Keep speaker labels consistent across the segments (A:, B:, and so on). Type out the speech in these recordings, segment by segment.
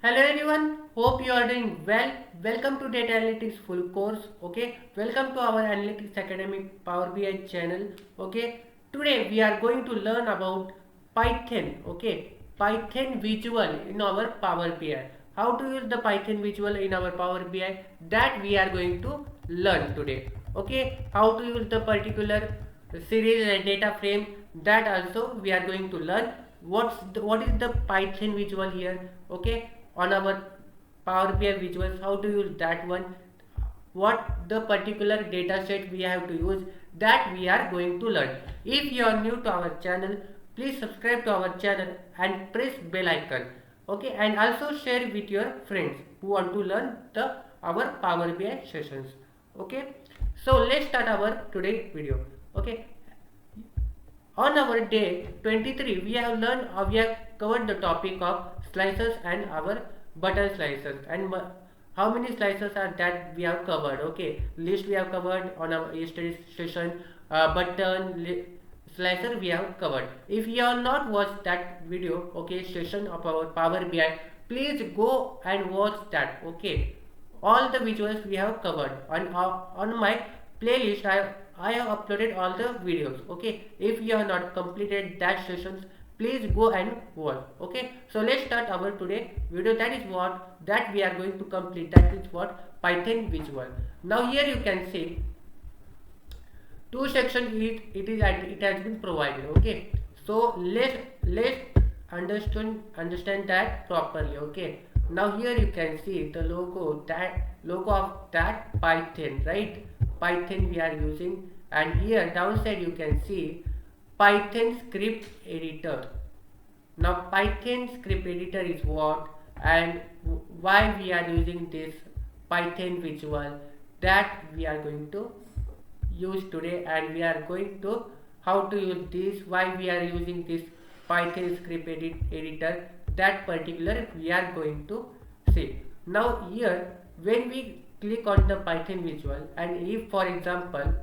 A: Hello everyone, hope you are doing well. Welcome to Data Analytics full course. Okay, welcome to our Analytics Academy Power BI channel. Okay, today we are going to learn about Python. Okay, Python visual in our Power BI. How to use the Python visual in our Power BI, that we are going to learn today. Okay, how to use the particular series and data frame, that also we are going to learn. What is the Python visual here? Okay, on our Power BI visuals, how to use that one, what the particular data set we have to use, that we are going to learn. If you are new to our channel, please subscribe to our channel and press bell icon. Okay, and also share with your friends who want to learn the our Power BI sessions. Okay, so let's start our today video. Okay, on our day 23, we have covered the topic of slices and our button slices, and how many slices are that we have covered. Okay, list we have covered on our yesterday's session. Button slicer we have covered. If you have not watched that video, okay, session of our Power BI, please go and watch that. Okay, all the visuals we have covered on my playlist. I have uploaded all the videos. Okay, if you have not completed that sessions, please go and watch. Okay, so let's start our today video. That is what that we are going to complete. That is what Python visual. Now here you can see two sections. It has been provided. Okay, so let's understand that properly. Okay, now here you can see the logo of that Python, right? Python we are using, and here downside you can see Python script editor. Now Python script editor is what, and why we are using this Python visual, that we are going to use today, and we are going to how to use this, why we are using this Python script editor, that particular we are going to see. Now here when we click on the Python visual, and if for example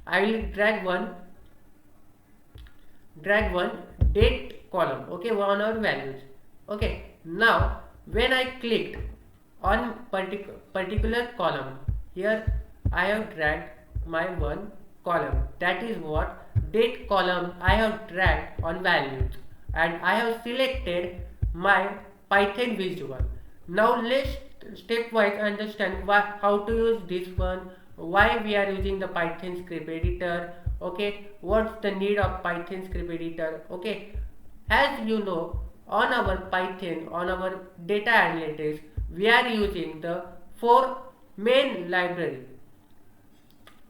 A: I will drag one date column, okay, one or values. Okay, now when I clicked on particular column, here I have dragged my one column, that is what date column I have dragged on values, and I have selected my Python visual. Now let's stepwise understand how to use this one, why we are using the Python script editor. Okay, what's the need of Python script editor. Okay, as you know, on our Python, on our data analytics, we are using the four main library.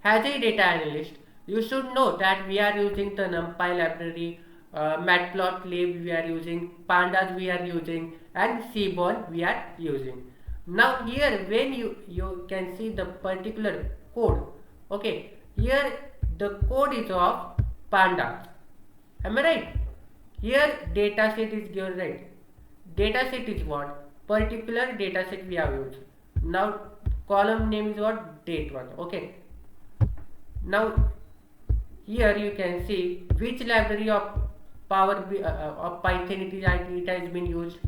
A: As a data analyst, you should know that we are using the NumPy library, matplotlib we are using, pandas we are using, and seaborn we are using. Now here when you can see the particular code. Okay, here the code is of pandas. Am I right? Here dataset is given, right? Dataset is what? Particular dataset we have used. Now column name is what? Date one. Okay. Now here you can see which library of of Python it has been used.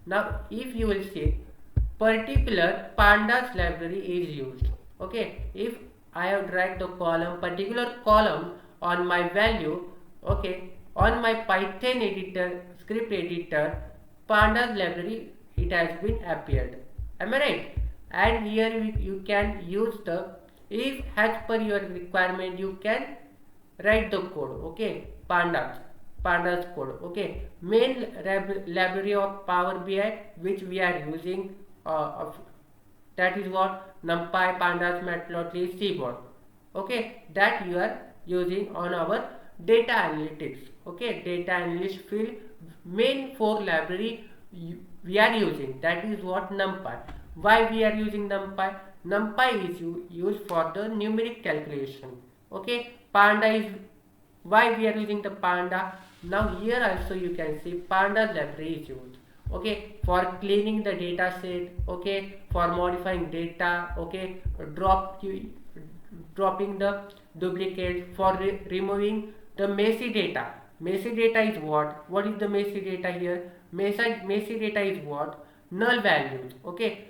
A: Now if you will see, particular pandas library is used. Okay, if I have dragged the particular column on my value, okay, on my Python editor, script editor, pandas library it has been appeared. Am I right? And here you can use the, if as per your requirement you can write the code. Okay, pandas code. Okay, main library of Power BI which we are using, that is what NumPy, pandas, matplotlib, seaborn. Okay, that you are using on our data analytics. Okay, data analyst field, main four library we are using, that is what NumPy. Why we are using NumPy? NumPy is used for the numeric calculation. Okay, panda is why we are using the panda. Now here also you can see pandas library is used. Okay, for cleaning the data set. Okay, for modifying data. Okay, dropping the duplicate, for removing the messy data. Messy data is what is the messy data here? Messy data is what? null values. Okay,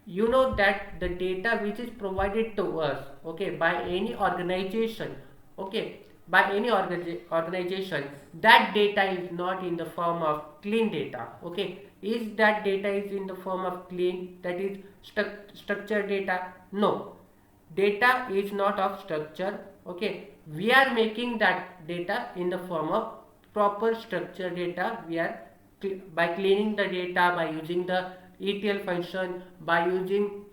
A: you know that the data which is provided to us, okay, by any organization, okay, by any organization, that data is not in the form of clean data. Okay, is that data is in the form of clean, that is structured data? No, data is not of structure. Okay, we are making that data in the form of proper structured data. We are by cleaning the data, by using the ETL function, by using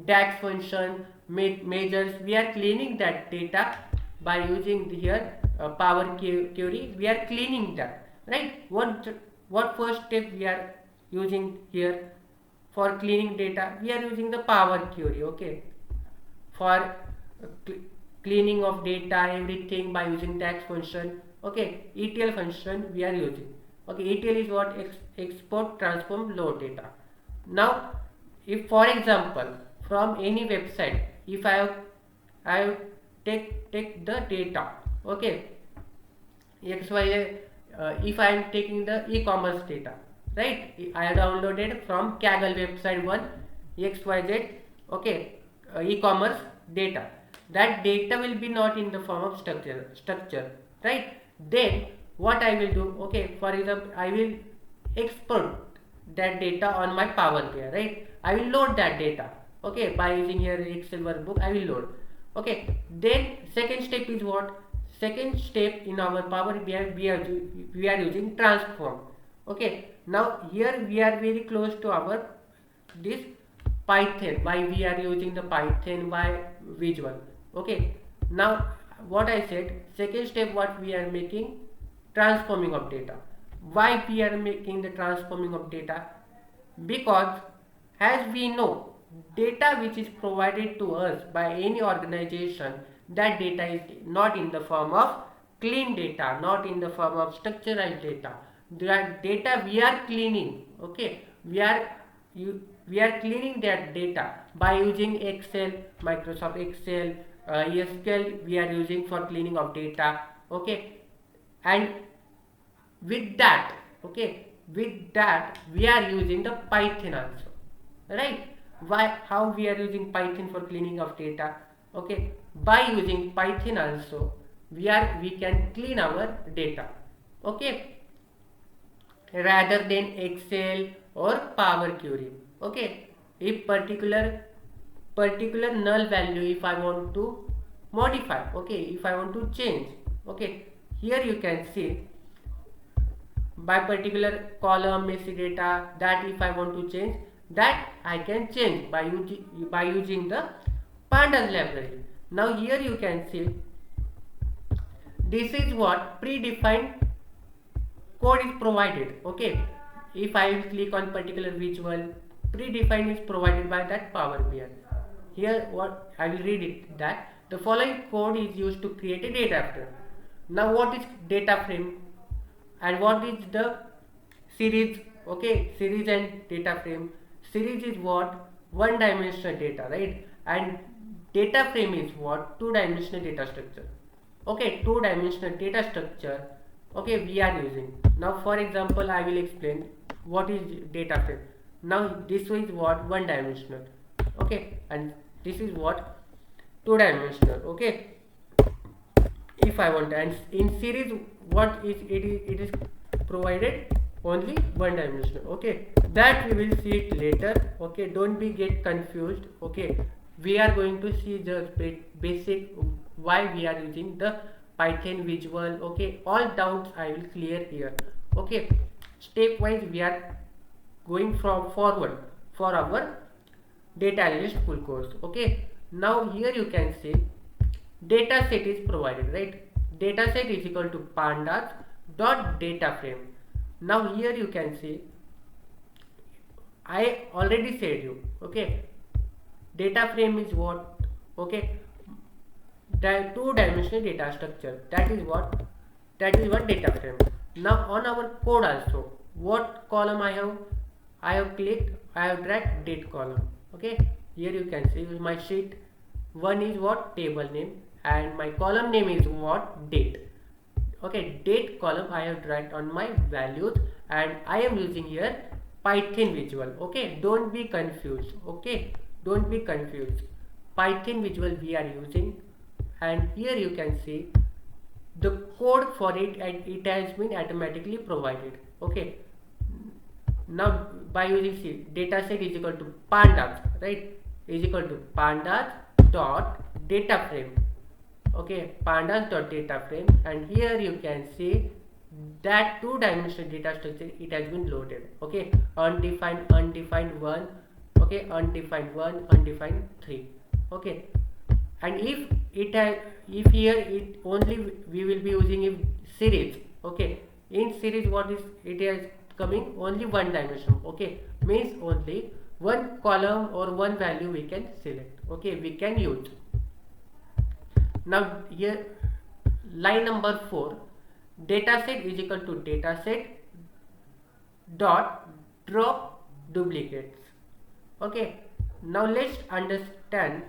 A: DAX function measures, we are cleaning that data by using here power query. We are cleaning that, right? What first step we are using here for cleaning data? We are using the power query. Okay, for cleaning of data, everything by using DAX function. Okay, ETL function we are using. Okay, ETL is what? Export, transform, load data. Now, if for example from any website, if I have take the data, okay, XY, if I am taking the e-commerce data, right? I have downloaded from Kaggle website one XYZ, okay, e-commerce data. That data will be not in the form of structure, right? Then what I will do? Okay, for example, I will export that data on my Power BI, right? I will load that data. Okay, by using here Excel workbook, I will load. Okay, then second step is what? Second step in our Power BI, we are using transform. Okay, now here we are very close to our this Python. Why we are using the Python? Why visual? Okay, now what I said, second step what we are making, transforming of data. Why we are making the transforming of data? Because as we know, data which is provided to us by any organization, that data is not in the form of clean data, not in the form of structured data. That data we are cleaning. Okay, we are cleaning that data by using Excel, Microsoft Excel, SQL we are using for cleaning of data. Okay, and with that, okay, with that we are using the Python also, right? Why? How we are using Python for cleaning of data? Okay, by using Python also we can clean our data. Okay, rather than Excel or Power Query. Okay, if particular null value, if I want to modify, okay, if I want to change, okay, here you can see by particular column messy data, that if I want to change, that I can change by using the pandas library. Now here you can see this is what predefined code is provided. Okay, if I will click on particular visual, predefined is provided by that Power BI. Here what I will read it, that the following code is used to create a data frame. Now what is data frame and what is the series? Okay, series and data frame. Series is what? One dimensional data, right? And data frame is what? Two dimensional data structure. Okay, two dimensional data structure, okay, we are using. Now for example I will explain what is data frame. Now this is what? One dimensional. Okay, and this is what? Two dimensional. Okay, if I want, and in series what is it is provided only one dimensional. Okay, that we will see it later. Okay, don't be get confused. Okay, we are going to see the basic why we are using the Python visual. Okay, all doubts I will clear here. Okay, stepwise we are going from forward for our data analyst full course. Okay, now here you can see data set is provided, right? Data set is equal to pandas dot data frame. Now here you can see I already said you, okay, data frame is what? Okay, two dimensional data structure, that is what data frame. Now on our code also, what column I have clicked, I have dragged date column. Okay, here you can see my sheet one is what? Table name, and my column name is what? Date. Okay, date column I have dragged on my values, and I am using here Python visual. Okay, don't be confused. Okay, don't be confused. Python visual we are using, and here you can see the code for it, and it has been automatically provided. Okay, now by using C, data set is equal to pandas, right, is equal to pandas dot data frame. Okay, pandas dot data frame, and here you can see that two-dimensional data structure it has been loaded. Okay, undefined 1, okay, undefined 1, undefined 3. Okay, and it has, if here it only we will be using in series. Okay, in series what is it is coming only one dimension. Okay, means only one column or one value we can select. Okay, we can use. Now here line number 4, dataset is equal to dataset dot drop duplicates. Okay, now let's understand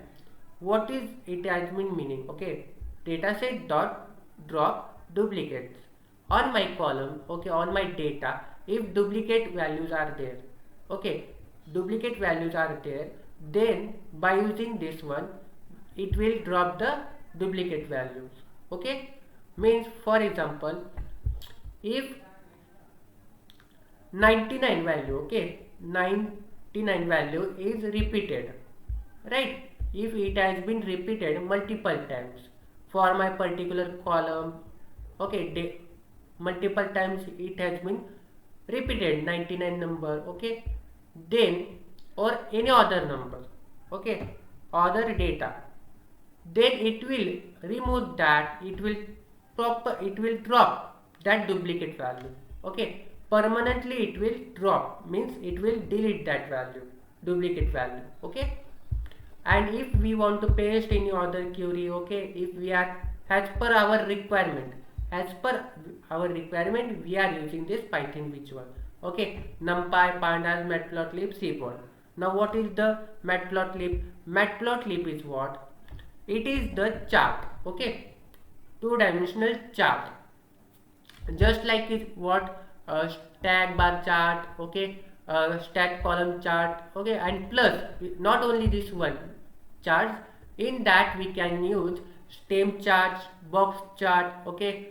A: what is it has been meaning. Okay, dataset dot drop duplicates on my column. Okay, on my data, if duplicate values are there, okay, duplicate values are there, then by using this one it will drop the duplicate values. Okay, means for example, if 99 value, okay, 99 value is repeated, right, if it has been repeated multiple times for my particular column, okay, multiple times it has been repeated 99 number, okay, then or any other number, okay, other data, then it will remove that, it will drop that duplicate value. Okay, permanently it will drop, means it will delete that value, duplicate value. Okay, and if we want to paste any other query, okay, if we are as per our requirement, we are using this Python visual. Okay, numpy, pandas, matplotlib, cboard. Now what is the matplotlib? Matplotlib is what? It is the chart. Okay, two-dimensional chart, just like it what stack bar chart. Okay, stack column chart. Okay, and plus not only this one charts, in that we can use stem charts, box chart. Okay,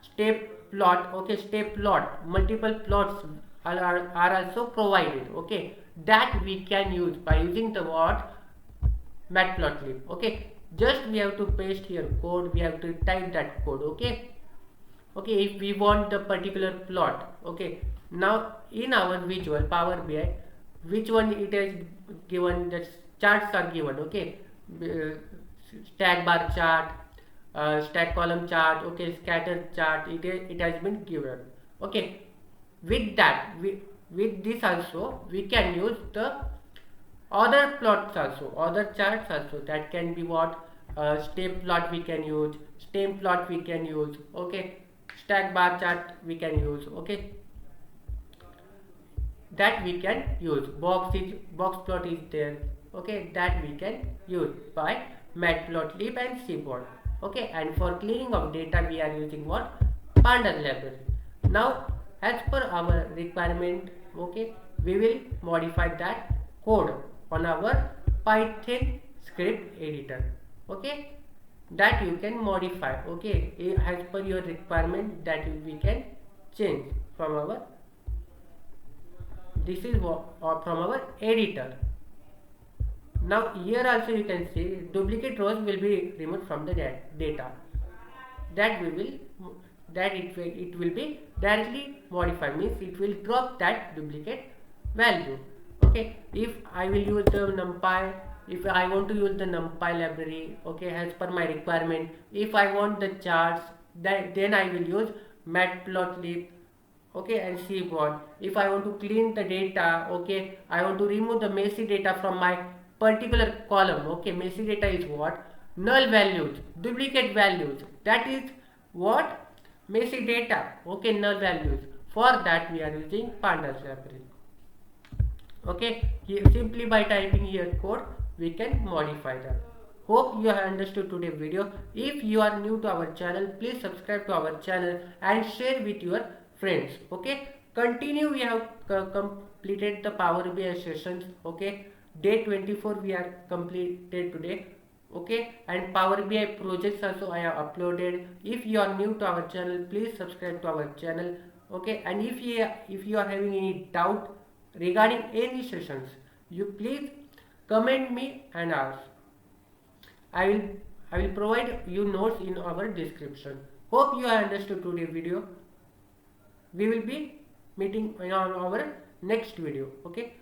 A: step plot. Okay, step plot, multiple plots are also provided. Okay, that we can use by using the what matplotlib. Okay, just we have to paste here code, we have to type that code. Okay, okay, if we want the particular plot. Okay, now in our visual Power BI, which one it is given, that charts are given. Okay, uh, stack bar chart, stack column chart, okay, scatter chart, it has been given. Okay, with that with this also we can use the other plots also, other charts also, that can be what step plot we can use, stem plot we can use. Okay, stack bar chart we can use. Okay, that we can use. Box plot is there. Okay, that we can use by matplotlib and cboard. Okay, and for cleaning of data we are using what? Pandas library. Now as per our requirement, okay, we will modify that code on our Python script editor. Okay, that you can modify. Okay, as per your requirement, that we can change from our, this is from our editor. Now here also you can see duplicate rows will be removed from the data, that we will, that it will be directly modified, means it will drop that duplicate value. Okay, if I will use the numpy, if I want to use the numpy library, okay, as per my requirement, if I want the charts, then I will use matplotlib, okay, and cboard. If I want to clean the data, okay, I want to remove the messy data from my particular column. Okay, messy data is what? Null values, duplicate values, that is what? Messy data. Okay, null values. For that we are using pandas library. Okay, here, simply by typing here code we can modify that. Hope you have understood today's video. If you are new to our channel, please subscribe to our channel and share with your friends. Okay, continue, we have completed the Power BI sessions. Okay, day 24 we are completed today. Okay, and Power BI projects also I have uploaded. If you are new to our channel, please subscribe to our channel. Okay, and if you are having any doubt regarding any sessions, you please comment me and ask. I will I will provide you notes in our description. Hope you have understood today's video. We will be meeting on our next video. Okay.